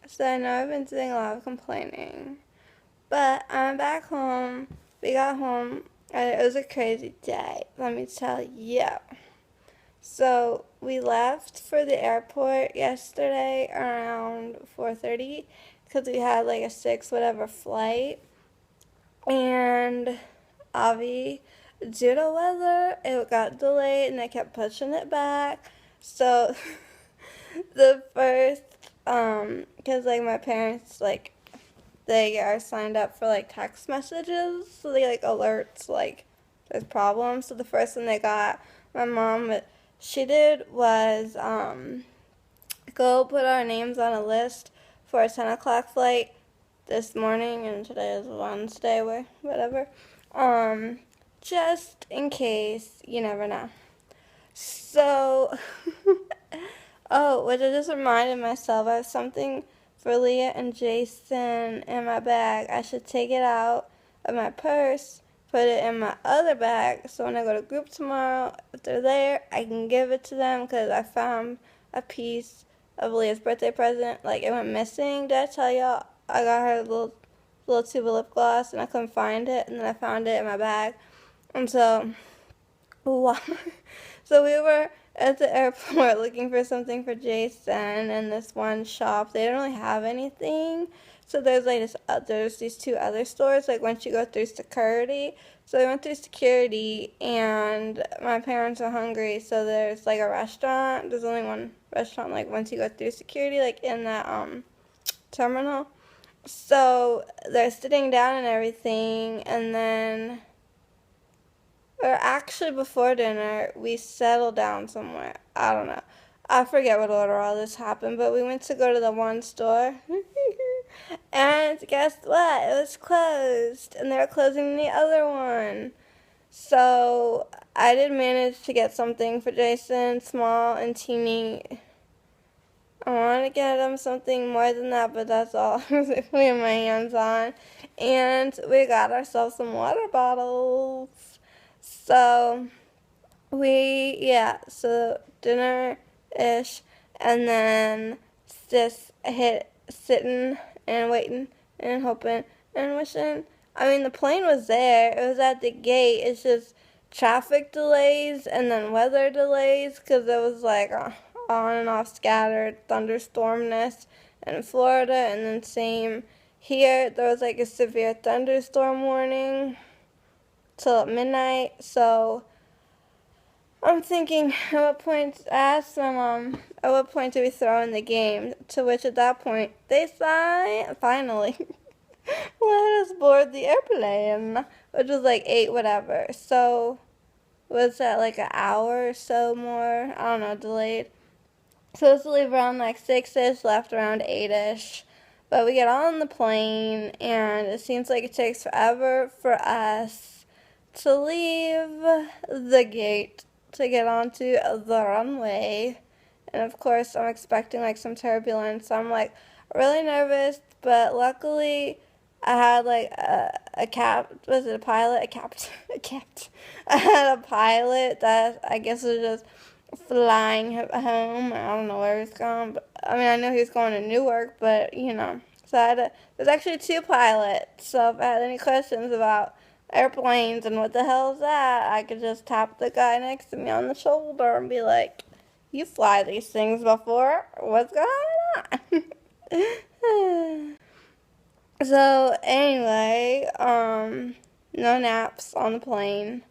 So I know I've been doing a lot of complaining, but I'm back home. We got home, and it was a crazy day, let me tell you. So we left for the airport yesterday around 4:30 because we had like a 6 whatever flight, and Avi, due to weather, it got delayed and I kept pushing it back. So the first, because like my parents, like, they are signed up for like text messages, so they like alerts like there's problems. So the first one they got, my mom, what she did was go put our names on a list for a 10 o'clock flight this morning, and today is Wednesday, whatever. Um, just in case, you never know. So, oh, which I just reminded myself, I have something for Leah and Jason in my bag. I should take it out of my purse, put it in my other bag, so when I go to group tomorrow, if they're there, I can give it to them because I found a piece of Leah's birthday present. Like, it went missing. Did I tell y'all? I got her a little tube of lip gloss and I couldn't find it, and then I found it in my bag. And so, wow. So we were at the airport looking for something for Jason in this one shop. They didn't really have anything. So there's like there's these two other stores like once you go through security. So we went through security and my parents are hungry, so there's like a restaurant. There's only one restaurant like once you go through security, like in that terminal. So they're sitting down and everything, and then, or actually before dinner, we settled down somewhere. I don't know. I forget what order all this happened, but we went to go to the one store. And guess what? It was closed. And they were closing the other one. So I did manage to get something for Jason, small and teeny. I want to get him something more than that, but that's all I was putting my hands on. And we got ourselves some water bottles. So so dinner ish, and then just hit sitting and waiting and hoping and wishing. I mean, the plane was there, it was at the gate, it's just traffic delays and then weather delays because it was like on and off scattered thunderstormness in Florida, and then same here. There was like a severe thunderstorm warning till midnight, so I'm thinking, at what point, I asked my mom, at what point do we throw in the game? To which at that point, they finally let us board the airplane, which was like 8 whatever. So, was that like an hour or so more? I don't know, delayed. Supposed to leave around like 6-ish, left around 8-ish. But we get on the plane, and it seems like it takes forever for us to leave the gate to get onto the runway. And of course, I'm expecting like some turbulence. So I'm like really nervous, but luckily I had like was it a pilot? A capt. I had a pilot that I guess was just flying home. I don't know where he's going, but I mean, I know he was going to Newark, but you know. So there's actually two pilots. So if I had any questions about airplanes and what the hell is that, I could just tap the guy next to me on the shoulder and be like, "You fly these things before? What's going on?" So anyway, no naps on the plane.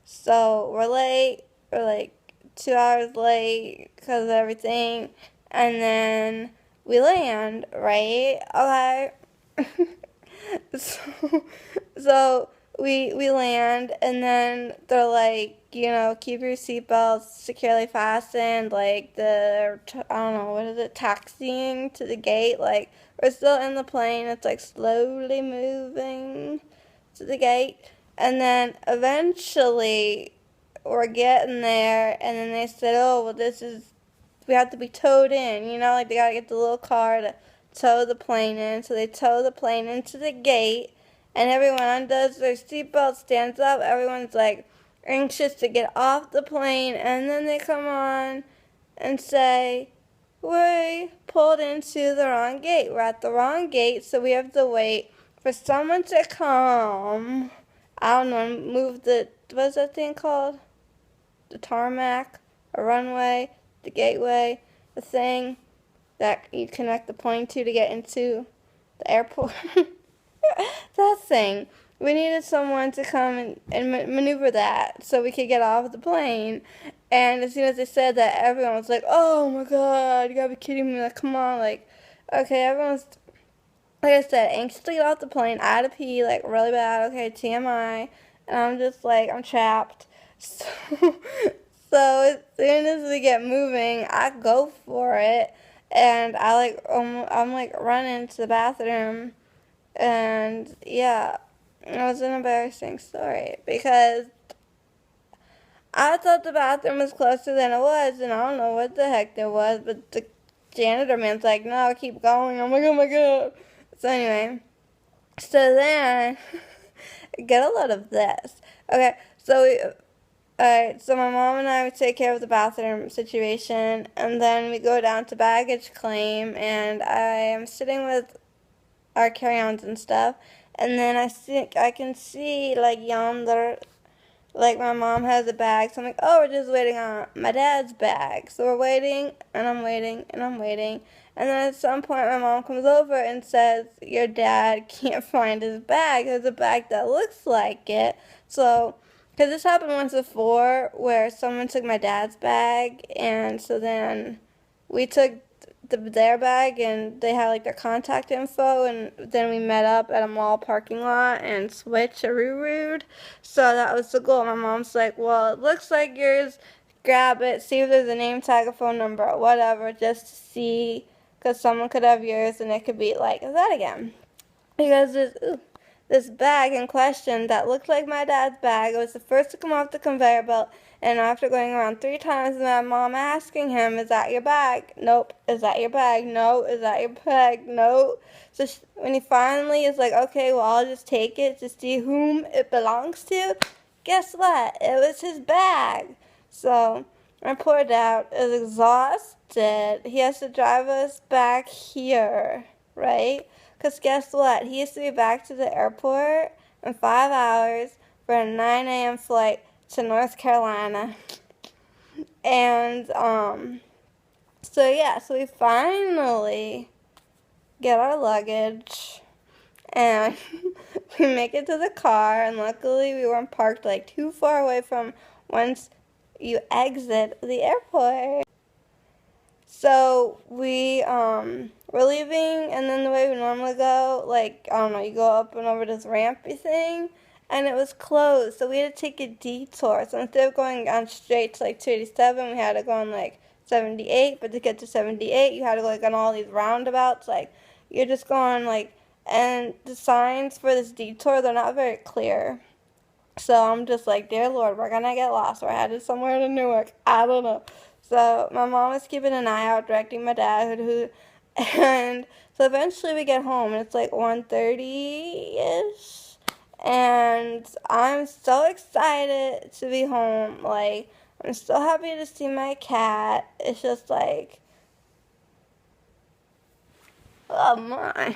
So we're late. We're like 2 hours late because of everything, and then we land, right? Okay. so, so we land, and then they're like, keep your seatbelts securely fastened. Like I don't know, what is it? Taxiing to the gate. Like we're still in the plane. It's like slowly moving to the gate, and then eventually we're getting there, and then they said, "Oh, well, we have to be towed in." Like they gotta get the little car to tow the plane in. So they tow the plane into the gate, and everyone undoes their seatbelt, stands up. Everyone's like anxious to get off the plane, and then they come on and say, we pulled into the wrong gate. We're at the wrong gate, so we have to wait for someone to come. I don't know, move the, what's that thing called? The tarmac, a runway, the gateway, the thing that you connect the plane to get into the airport. That thing. We needed someone to come and maneuver that so we could get off the plane. And as soon as they said that, everyone was like, "Oh my god, you gotta be kidding me!" Like, come on, like, okay, everyone's, like I said, anxious to get off the plane. I had to pee like really bad. Okay, TMI, and I'm just like, I'm trapped. So, so as soon as we get moving, I go for it, and I'm like running to the bathroom, and yeah, it was an embarrassing story because I thought the bathroom was closer than it was, and I don't know what the heck there was, but the janitor man's like, "No, keep going." I'm like, "Oh my god." So anyway, so then, get a load of this. Okay, so alright, so my mom and I would take care of the bathroom situation, and then we go down to baggage claim, and I am sitting with our carry-ons and stuff, and then I can see like yonder, like my mom has a bag, so I'm like, oh, we're just waiting on my dad's bag. So we're waiting, and I'm waiting, and I'm waiting. And then at some point my mom comes over and says, your dad can't find his bag. There's a bag that looks like it. So, because this happened once before where someone took my dad's bag, and so then we took their bag and they had like their contact info, and then we met up at a mall parking lot and switcherooed. So that was the goal. My mom's like, well, it looks like yours. Grab it, see if there's a name tag, a phone number, or whatever, just to see, because someone could have yours and it could be like that again. Because this bag in question that looked like my dad's bag. It was the first to come off the conveyor belt, and after going around 3 times, my mom asking him, "Is that your bag?" "Nope." "Is that your bag?" "No." "Is that your bag?" "No." So when he finally is like, "Okay, well, I'll just take it to see whom it belongs to," guess what? It was his bag. So my poor dad is exhausted. He has to drive us back here, right? Because guess what? He used to be back to the airport in 5 hours for a 9 a.m. flight to North Carolina. And, so yeah, so we finally get our luggage and we make it to the car, and luckily we weren't parked like too far away from once you exit the airport. So we're leaving, and then the way we normally go, like, I don't know, you go up and over this rampy thing, and it was closed, so we had to take a detour. So instead of going on straight to like 287, we had to go on like 78, but to get to 78, you had to go like on all these roundabouts, like, you're just going like, and the signs for this detour, they're not very clear. So I'm just like, dear Lord, we're gonna get lost. We're headed somewhere to Newark. I don't know. So my mom is keeping an eye out, directing my dad, and so eventually we get home, and it's like 1:30-ish, and I'm so excited to be home. Like, I'm so happy to see my cat. It's just like, oh my.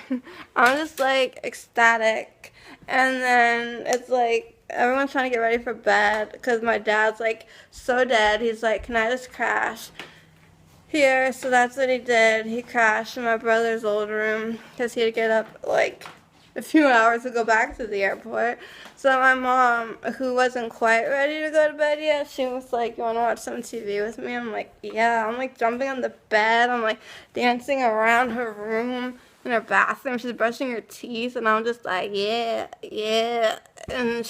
I'm just like ecstatic. And then it's like everyone's trying to get ready for bed because my dad's like so dead. He's like, can I just crash here? So that's what he did. He crashed in my brother's old room because he had to get up like a few hours to go back to the airport. So my mom, who wasn't quite ready to go to bed yet, she was like, you want to watch some TV with me? I'm like, yeah. I'm like jumping on the bed. I'm like dancing around her room in her bathroom. She's brushing her teeth, and I'm just like, yeah, yeah. And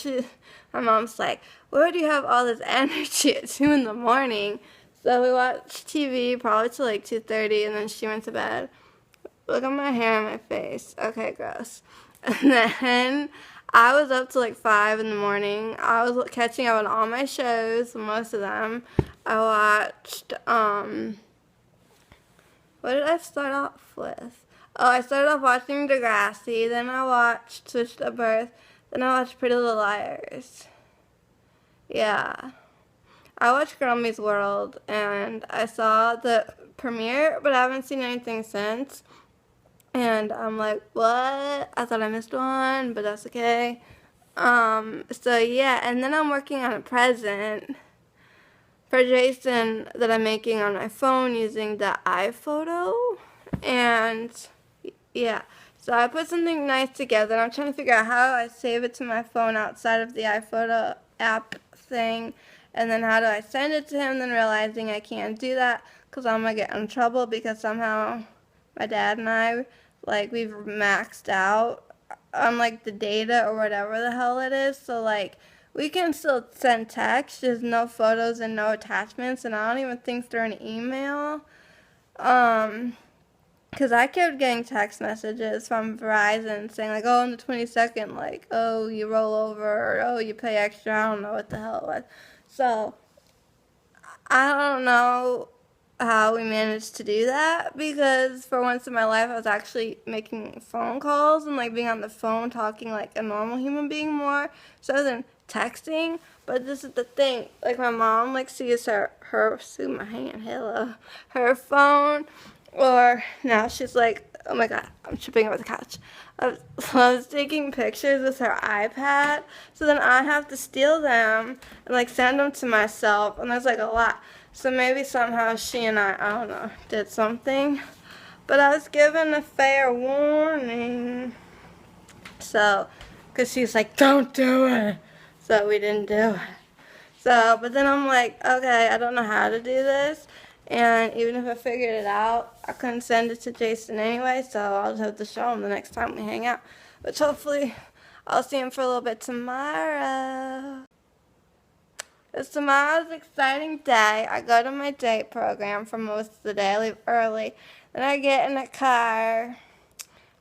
my mom's like, where do you have all this energy at 2 in the morning? So we watched TV probably till like 2:30, and then she went to bed. Look at my hair and my face. Okay, gross. And then I was up till like 5 in the morning. I was catching up on all my shows, most of them. I watched, what did I start off with? Oh, I started off watching Degrassi, then I watched Switched at Birth, then I watched Pretty Little Liars. Yeah. I watched Girl Meets World, and I saw the premiere, but I haven't seen anything since. And I'm like, what? I thought I missed one, but that's okay. So yeah, and then I'm working on a present for Jason that I'm making on my phone using the iPhoto. And yeah, so I put something nice together. I'm trying to figure out how I save it to my phone outside of the iPhoto app thing. And then how do I send it to him? Then realizing I can't do that because I'm going to get in trouble because somehow my dad and I, like, we've maxed out on, like, the data or whatever the hell it is. So, like, we can still send text, just no photos and no attachments. And I don't even think through an email. Because I kept getting text messages from Verizon saying, like, oh, on the 22nd, like, oh, you roll over, or oh, you pay extra. I don't know what the hell it was. So, I don't know how we managed to do that because for once in my life I was actually making phone calls and, like, being on the phone talking like a normal human being more so than texting. But this is the thing, like, my mom, like, sees her see my hand, hello, her phone. Or now she's like, oh my god, I'm tripping over the couch. I was taking pictures with her iPad, so then I have to steal them and, like, send them to myself, and there's, like, a lot. So maybe somehow she and I don't know, did something. But I was given a fair warning. So, because she's like, don't do it. So we didn't do it. So, but then I'm like, okay, I don't know how to do this. And even if I figured it out, I couldn't send it to Jason anyway, so I'll just have to show him the next time we hang out. Which hopefully I'll see him for a little bit tomorrow. Because tomorrow's an exciting day. I go to my date program for most of the day. I leave early. Then I get in a car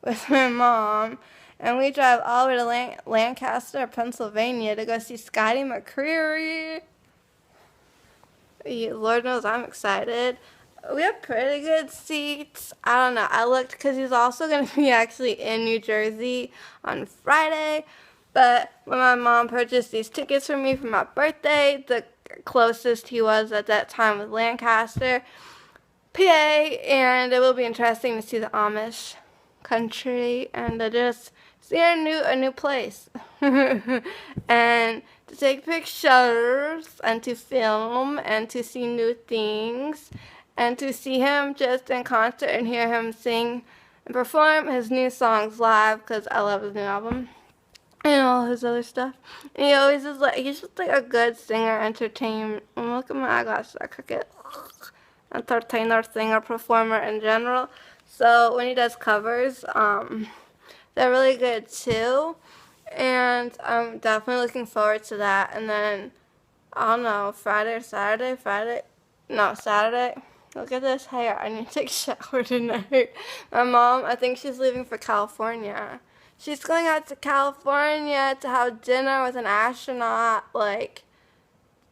with my mom, and we drive all the way to Lancaster, Pennsylvania to go see Scotty McCreery. Lord knows I'm excited. We have pretty good seats. I don't know. I looked because he's also going to be actually in New Jersey on Friday. But when my mom purchased these tickets for me for my birthday, the closest he was at that time was Lancaster, PA. And it will be interesting to see the Amish country and to just see a new place. And to take pictures and to film and to see new things and to see him just in concert and hear him sing and perform his new songs live because I love his new album and all his other stuff. And he always is like, he's just like a good singer, entertainer. Look at my eyeglasses, I cricket. Entertainer, singer, performer in general. So when he does covers, they're really good too. And I'm definitely looking forward to that. And then, I don't know, Saturday. Look at this hair. I need to take a shower tonight. My mom, I think she's leaving for California. She's going out to California to have dinner with an astronaut, like,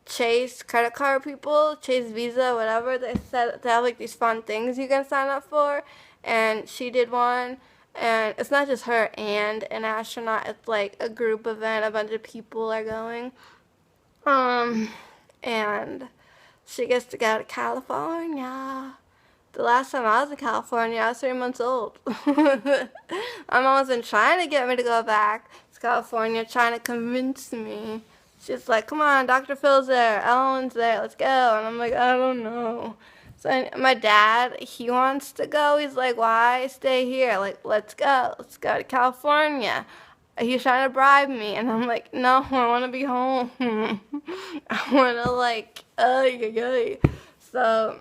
Chase credit card people, Chase Visa, whatever. They said they have, like, these fun things you can sign up for. And she did one. And it's not just her and an astronaut. It's like a group event. A bunch of people are going. And she gets to go to California. The last time I was in California, I was 3 months old. My mom has been trying to get me to go back to California, trying to convince me. She's like, come on, Dr. Phil's there, Ellen's there, let's go. And I'm like, I don't know. So my dad, he wants to go. He's like, why stay here? Like, let's go to California. He's trying to bribe me, and I'm like, no, I want to be home. I want to, like, So,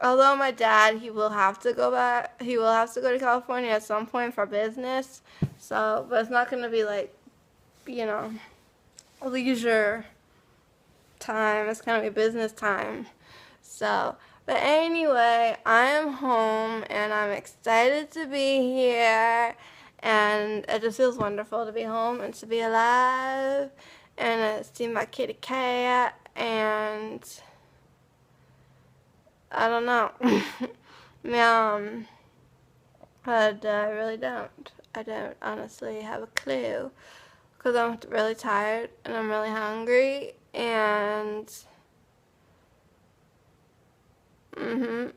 although my dad, he will have to go back. He will have to go to California at some point for business. So, but it's not going to be, like, you know, leisure time. It's going to be business time. So, but anyway, I am home and I'm excited to be here, and it just feels wonderful to be home and to be alive and to see my kitty cat, and I don't know. But I really don't. I don't honestly have a clue because I'm really tired and I'm really hungry, and Mm-hmm.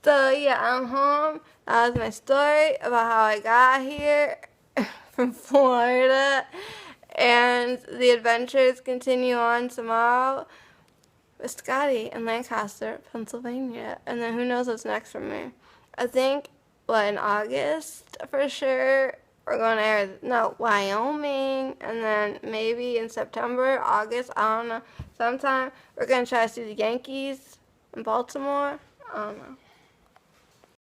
So yeah, I'm home. That was my story about how I got here from Florida. And the adventures continue on tomorrow with Scotty in Lancaster, Pennsylvania. And then who knows what's next for me. I think, in August for sure, we're going to Wyoming. And then maybe in September, August, I don't know. Sometime we're going to try to see the Yankees in Baltimore. I don't know.